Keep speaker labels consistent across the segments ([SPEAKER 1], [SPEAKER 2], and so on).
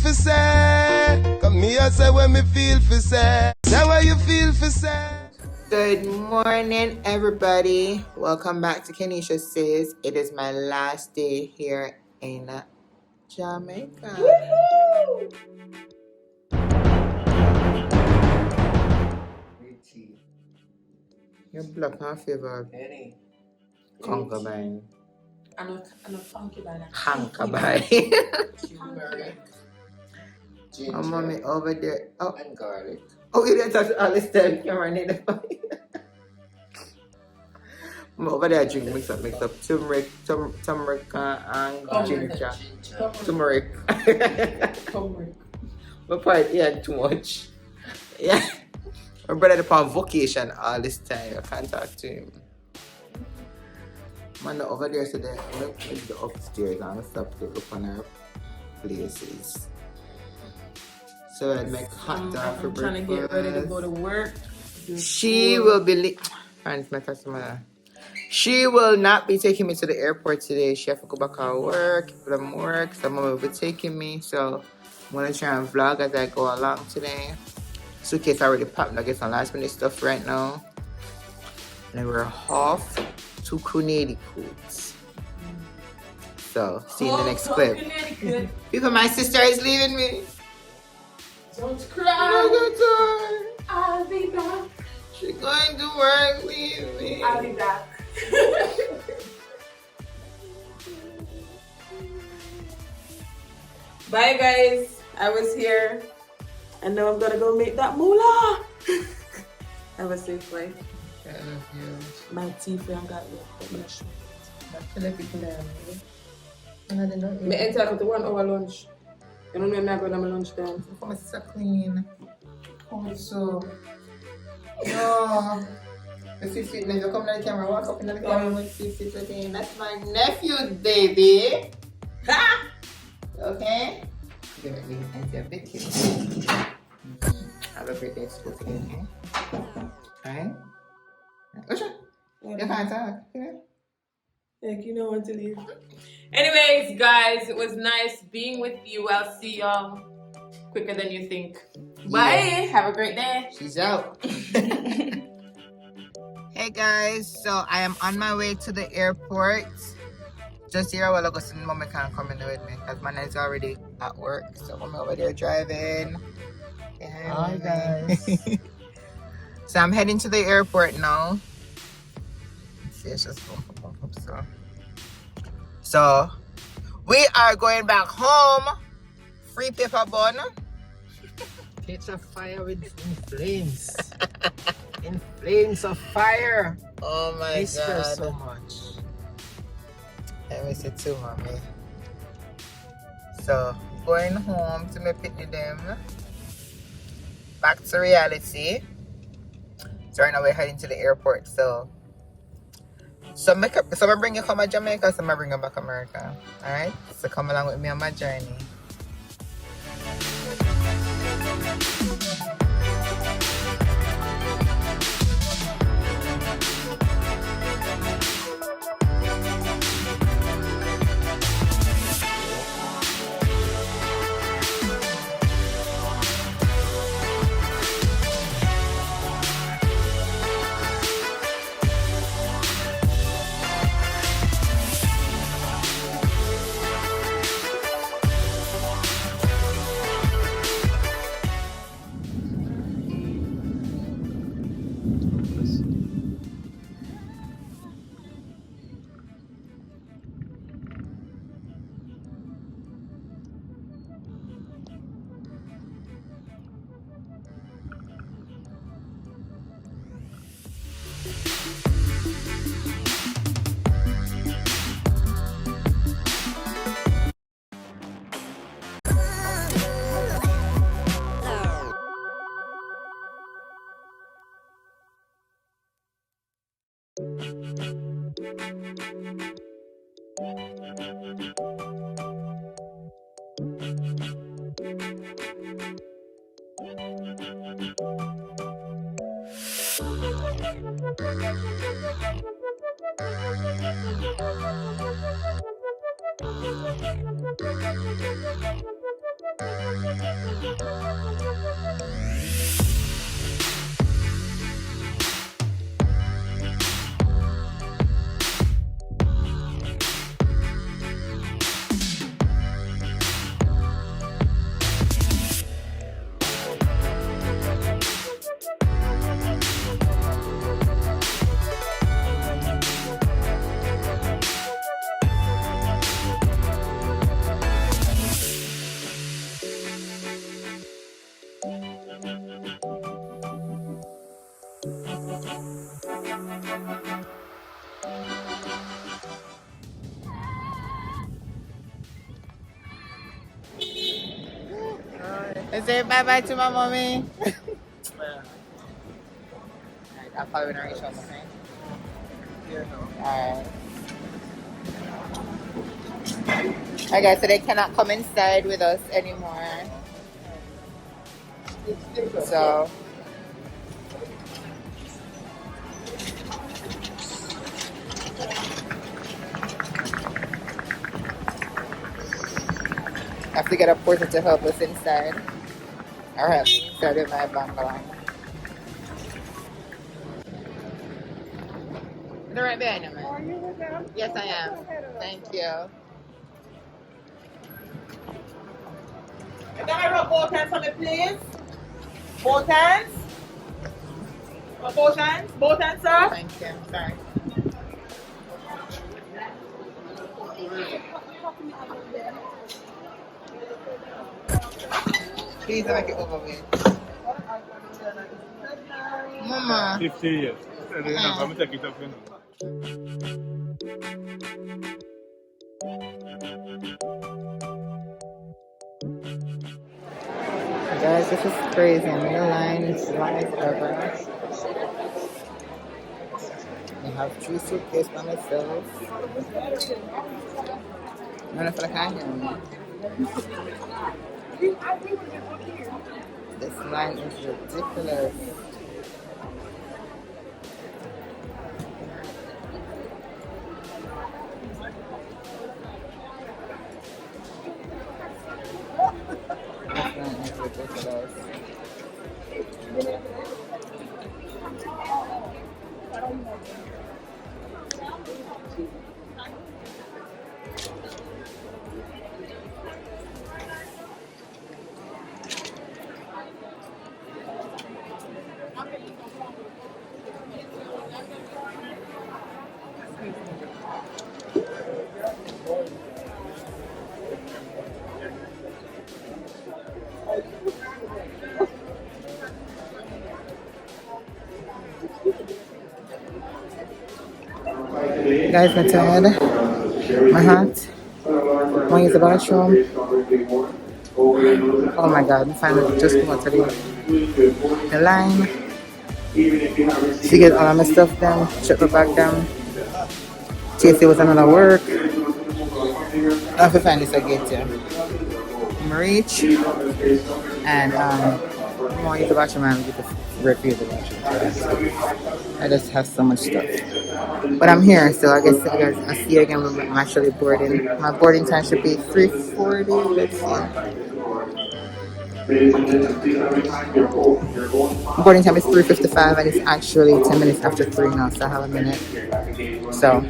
[SPEAKER 1] for say? Come here, say what me feel for say. Say what you feel for say.
[SPEAKER 2] Good morning, everybody. Welcome back to Kenisha Says. It is my last day here in Jamaica. You're black, my favorite. Concubine.
[SPEAKER 3] I'm a funky banana.
[SPEAKER 2] Concubine.
[SPEAKER 3] Turmeric.
[SPEAKER 2] My mommy over there. Oh, and garlic. Oh, you didn't touch Alistair. Cameron in the fight. I'm over there drink mix up turmeric and ginger. Turmeric. My part yeah too much. Yeah. My brother on vacation all this time. I can't talk to him. Man over there today. I'm gonna put the upstairs and stop to look on our places. So I'd make hot dog for breakfast.
[SPEAKER 3] I'm trying to get ready to go to work.
[SPEAKER 2] She will be She will not be taking me to the airport today. She have to go back to work, from work. So mom will be taking me. So I'm gonna try and vlog as I go along today. Suitcase already packed. I get some last minute stuff right now. And we're off to Connecticut. So see you in the next clip. Because my sister is leaving me.
[SPEAKER 3] Don't cry. I'll be back.
[SPEAKER 2] She's going to work, leave me.
[SPEAKER 3] I'll be back. Bye guys. I was here. And now I'm gonna go make that moolah. Have a safe flight.
[SPEAKER 2] I love you.
[SPEAKER 3] My teeth don't got you.
[SPEAKER 2] Me
[SPEAKER 3] enter to 1 hour lunch. You don't know I'm not going to my lunch time.
[SPEAKER 2] Come on, so clean. Oh, so. No. The 6 feet never come to the camera. Walk up in the camera with 6 feet again. That's my nephew, baby. Ha! Okay? Give it me a bit here. Have a great day. School again, okay? Alright? What's up? You can't talk.
[SPEAKER 3] Like, you don't want to leave. Anyways, guys, it was nice being with you. I'll see y'all quicker than you think. Bye. Yeah. Have a great day.
[SPEAKER 2] She's out. Hey guys, so I am on my way to the airport. Just here a while ago, so mommy can't come in with me because man is already at work. So I'm over there driving. Hi guys. So I'm heading to the airport now. See, it's just bump. So we are going back home. Free paper bun.
[SPEAKER 4] Catch a fire in flames. In flames of fire.
[SPEAKER 2] Oh my
[SPEAKER 4] Miss her
[SPEAKER 2] god.
[SPEAKER 4] so much.
[SPEAKER 2] I miss it too, mommy. So going home to me picnic them. Back to reality. So right now we're heading to the airport. So some I bring you come to Jamaica, some I bring you back America. Alright? So come along with me on my journey. I say bye bye to my mommy. I'll probably when I reach home, okay? Alright. I guess so they cannot come inside with us anymore. So I have to get a porter to help us inside. Or help me inside with my bungalow. They're right behind you, man. Are you with them? Yes, I am. Thank you.
[SPEAKER 5] Can I rub both hands on it, please? Both hands? Both hands? Both hands, sir?
[SPEAKER 2] Thank you. Sorry. Please don't make it over with. Mama.
[SPEAKER 6] 50 years. I'm going to take it up, you know.
[SPEAKER 2] Guys, this is crazy. I'm in the line. It's long as ever. I have 3 suitcases by myself. I don't feel like I hear me. This line is ridiculous. This line is ridiculous. Guys, I'm tired. My heart. Want to use the bathroom. Oh my god, I finally just come out of the line. She get all of my stuff done, shut the bag down. TC was another work. I have to find this again too. I'm reach. And I'm going to use the bathroom and get the refuse the bathroom. I just have so much stuff. But I'm here, so I guess I'll see you again when I'm actually boarding. My boarding time should be 3:40. Let's see. Boarding time is 3:55 and it's actually 10 minutes after 3 now, so I have a minute. So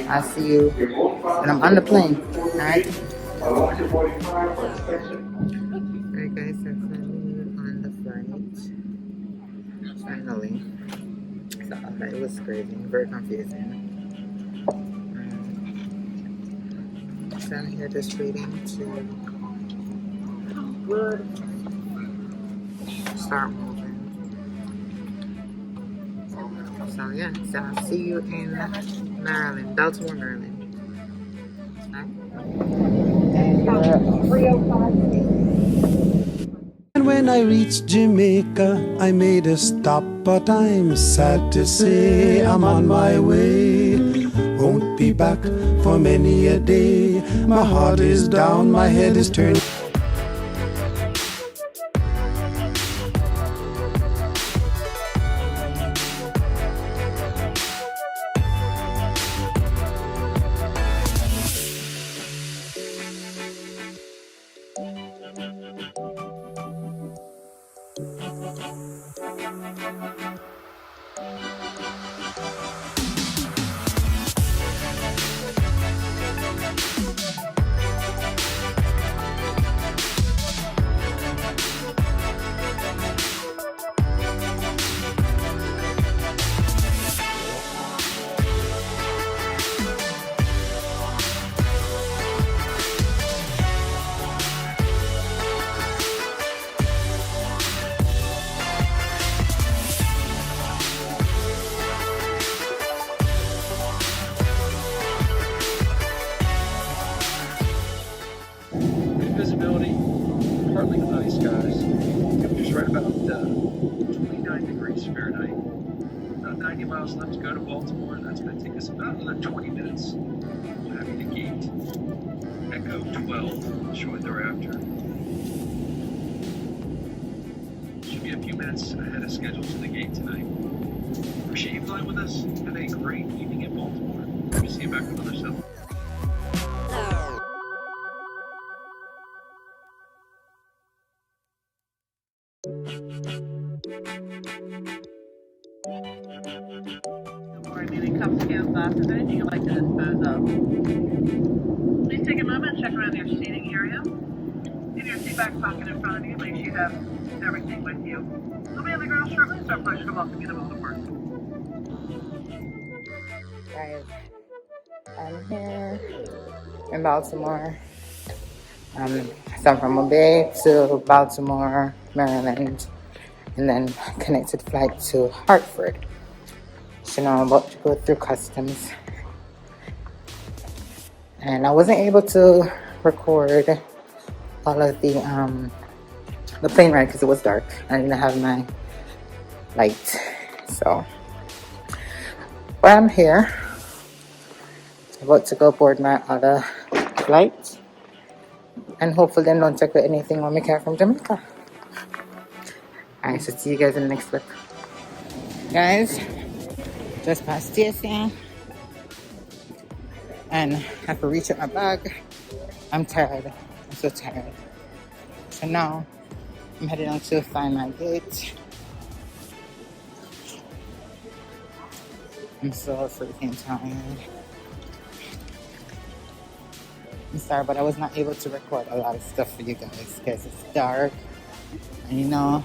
[SPEAKER 2] I'll see you when I'm on the plane. Alright? Alright guys, so finally on the flight. Finally. So it was crazy, very confusing. So I'm here just waiting to start moving. So yeah, so I'll see you in Maryland, Baltimore, Maryland.
[SPEAKER 7] And when I reached Jamaica, I made a stop, but I'm sad to say I'm on my way. Won't be back for many a day. My heart is down, my head is turned.
[SPEAKER 8] partly cloudy skies. Temperatures right about 29 degrees Fahrenheit. About 90 miles left to go to Baltimore. That's going to take us about another 20 minutes. We'll have the gate. Echo 12 showing thereafter. Should be a few minutes ahead of schedule to the gate tonight. Appreciate you flying with us. Have a great evening in Baltimore. Hope to see you back on another stuff.
[SPEAKER 5] Before remaining cups, cans, glasses, anything you'd like to dispose of. Please take a moment and check around your seating area. In your seat back pocket in front of you, make sure you have everything with you. We'll be on the ground shortly, so our pleasure to welcome you to Baltimore.
[SPEAKER 2] Guys, I'm here in Baltimore. So I'm from Bay to Baltimore, Maryland, and then connected flight to Hartford. So now I'm about to go through customs. And I wasn't able to record all of the plane ride because it was dark. I didn't have my light. So, but I'm here. About to go board my other flight. And hopefully they don't take anything when we come from Jamaica. Alright, so see you guys in the next clip. Guys, just past station. And I have to reach up my bag. I'm tired. I'm so tired. So now I'm heading on to find my gate. I'm so freaking tired. I'm sorry, but I was not able to record a lot of stuff for you guys because it's dark. And you know,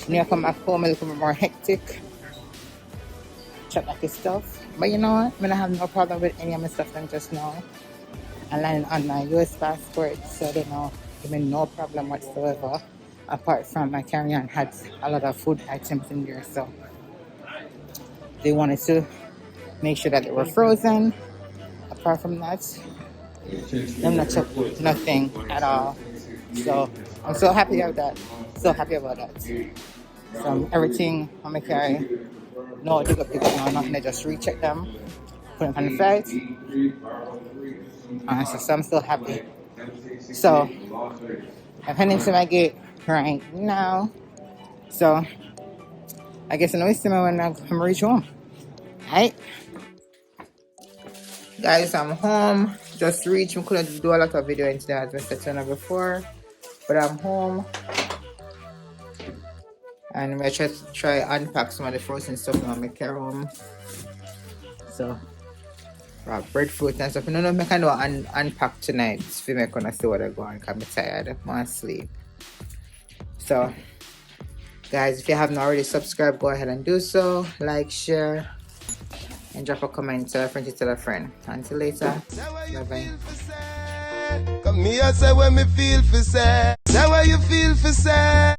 [SPEAKER 2] when I come back home, it's a little more hectic. Check like this stuff. But you know what? I mean, I have no problem with any of my stuff than just now. I landed on my US passport, so they know give me no problem whatsoever. Apart from my carry-on had a lot of food items in there, so they wanted to make sure that they were frozen. Apart from that, I'm not checked nothing at all. So I'm so happy about that. So happy about that. So everything on my carry, no dig up, no nothing. I just recheck them, put them on the flight. So I'm so happy. So I'm heading to my gate right now. So I guess I know it's when I'm reach home. Alright. Guys, I'm home. Just reached. I couldn't do a lot of video into that as I said before. But I'm home. And I'm going to try unpack some of the frozen stuff now. I carry home. So breadfruit and stuff. No, I can do unpack tonight. If I'm going to see what I'm going because I'm tired. I want to sleep. So, guys, if you haven't already subscribed, go ahead and do so. Like, share, and drop a comment. Tell a friend to tell a friend. Until later. Bye-bye.
[SPEAKER 1] Come here, say when me feel for say. Say what you feel for say.